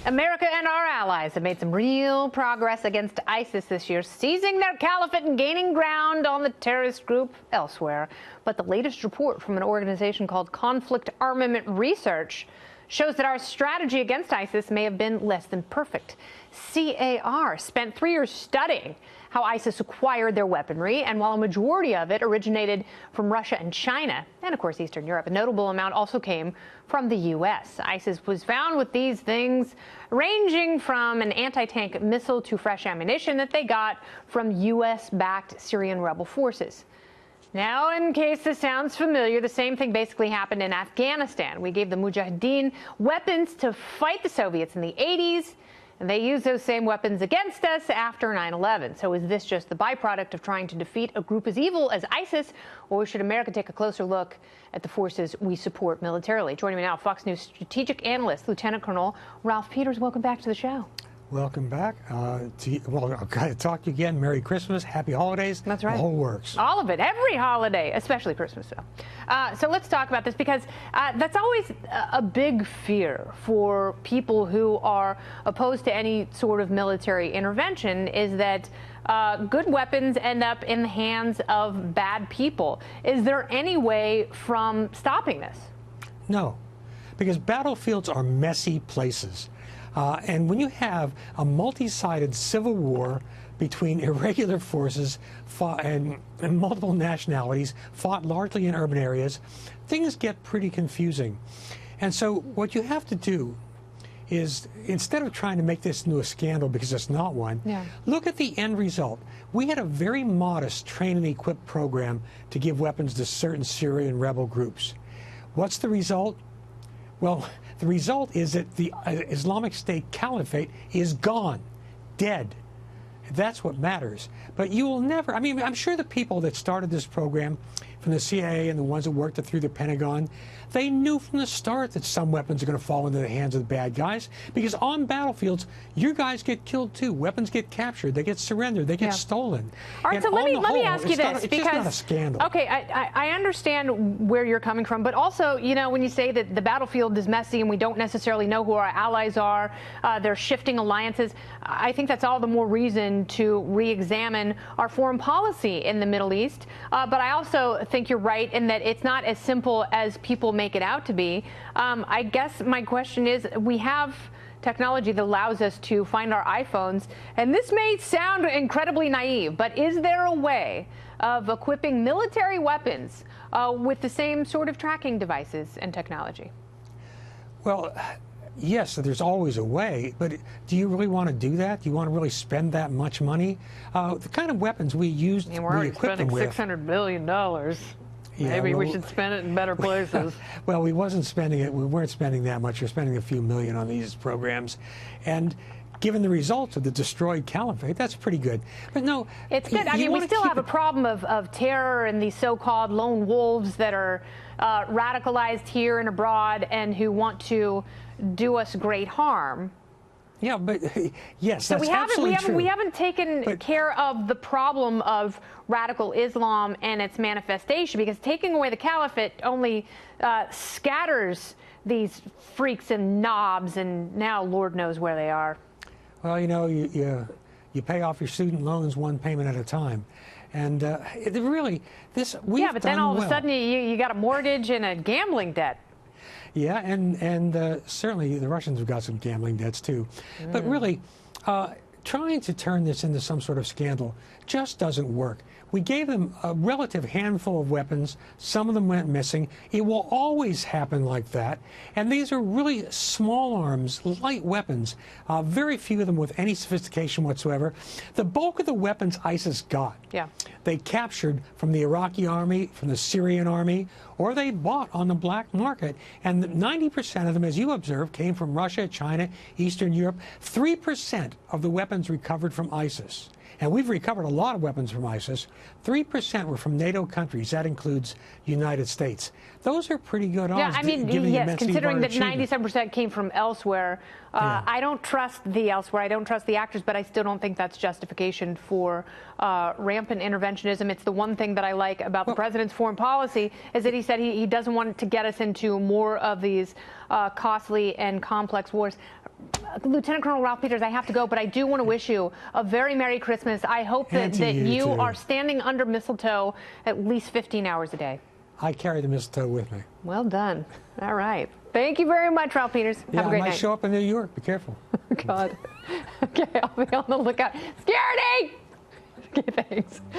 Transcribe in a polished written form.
America and our allies have made some real progress against ISIS this year, seizing their caliphate and gaining ground on the terrorist group elsewhere. But the latest report from an organization called Conflict Armament Research shows that our strategy against ISIS may have been less than perfect. CAR spent 3 years studying how ISIS acquired their weaponry, and while a majority of it originated from Russia and China, and of course Eastern Europe, a notable amount also came from the U.S. ISIS was found with these things ranging from an anti-tank missile to fresh ammunition that they got from U.S.-backed Syrian rebel forces. Now, in case this sounds familiar, the same thing basically happened in Afghanistan. We gave the Mujahideen weapons to fight the Soviets in the 80s, and they used those same weapons against us after 9/11. So is this just the byproduct of trying to defeat a group as evil as ISIS, or should America take a closer look at the forces we support militarily? Joining me now, Fox News strategic analyst, Lieutenant Colonel Ralph Peters. Welcome back to the show. Welcome back. Well, I've got to talk to you again. Merry Christmas, Happy Holidays. That's right. The whole works. All of it, every holiday, especially Christmas. So let's talk about this, because that's always a big fear for people who are opposed to any sort of military intervention, is that good weapons end up in the hands of bad people. Is there any way from stopping this? No, because battlefields are messy places. And when you have a multi-sided civil war between irregular forces and multiple nationalities fought largely in urban areas, things get pretty confusing. And so what you have to do is, instead of trying to make this into a scandal, because it's not one, look at the end result. We had a very modest train and equip program to give weapons to certain Syrian rebel groups. What's the result? Well, the result is that the Islamic State Caliphate is gone, dead. That's what matters. But you will never, I mean, I'm sure the people that started this program, from the CIA and the ones that worked it through the Pentagon, they knew from the start that some weapons are going to fall into the hands of the bad guys, because on battlefields, your guys get killed too. Weapons get captured, they get surrendered, they get stolen. All right, so let me ask you this, because it's not a scandal. Okay, I understand where you're coming from, but also, you know, when you say that the battlefield is messy and we don't necessarily know who our allies are, they're shifting alliances, I think that's all the more reason to re-examine our foreign policy in the Middle East. But I also think you're right in that it's not as simple as people make it out to be. I guess my question is, we have technology that allows us to find our iPhones, and this may sound incredibly naive, but is there a way of equipping military weapons with the same sort of tracking devices and technology? Well, yes, there's always a way, but do you really want to do that? Do you want to really spend that much money? The kind of weapons we used, we're already spending $600 billion. Maybe we should spend it in better places. Well, we weren't spending that much. We're spending a few million on these programs. And given the results of the destroyed caliphate, that's pretty good. But no, it's good. I mean, we still have a problem of terror and these so-called lone wolves that are radicalized here and abroad and who want to do us great harm. Yeah, but yes, so that's absolutely true. We haven't taken care of the problem of radical Islam and its manifestation, because taking away the caliphate only scatters these freaks and knobs, and now Lord knows where they are. Well, you know, you pay off your student loans one payment at a time. And really, we've but then all of a sudden you got a mortgage and a gambling debt. Yeah, and certainly the Russians have got some gambling debts too. But really, trying to turn this into some sort of scandal just doesn't work. We gave them a relative handful of weapons. Some of them went missing. It will always happen like that. And these are really small arms, light weapons, very few of them with any sophistication whatsoever. The bulk of the weapons ISIS got, they captured from the Iraqi army, from the Syrian army, or they bought on the black market. And 90% of them, as you observed, came from Russia, China, Eastern Europe. 3% of the weapons recovered from ISIS. And we've recovered a lot of weapons from ISIS. 3% were from NATO countries. That includes the United States. Those are pretty good odds. Yeah, I mean, yes, considering that 97% came from elsewhere. I don't trust the elsewhere. I don't trust the actors, but I still don't think that's justification for rampant interventionism. It's the one thing that I like about the president's foreign policy is that he said he doesn't want to get us into more of these costly and complex wars. Lieutenant Colonel Ralph Peters, I have to go, but I do want to wish you a very Merry Christmas. I hope that, you too. are standing under mistletoe at least 15 hours a day. I carry the mistletoe with me. Well done. All right. Thank you very much, Ralph Peters. Yeah, Have a great I might night. show up in New York. Be careful. God. Okay, I'll be on the lookout. Security! Okay, thanks.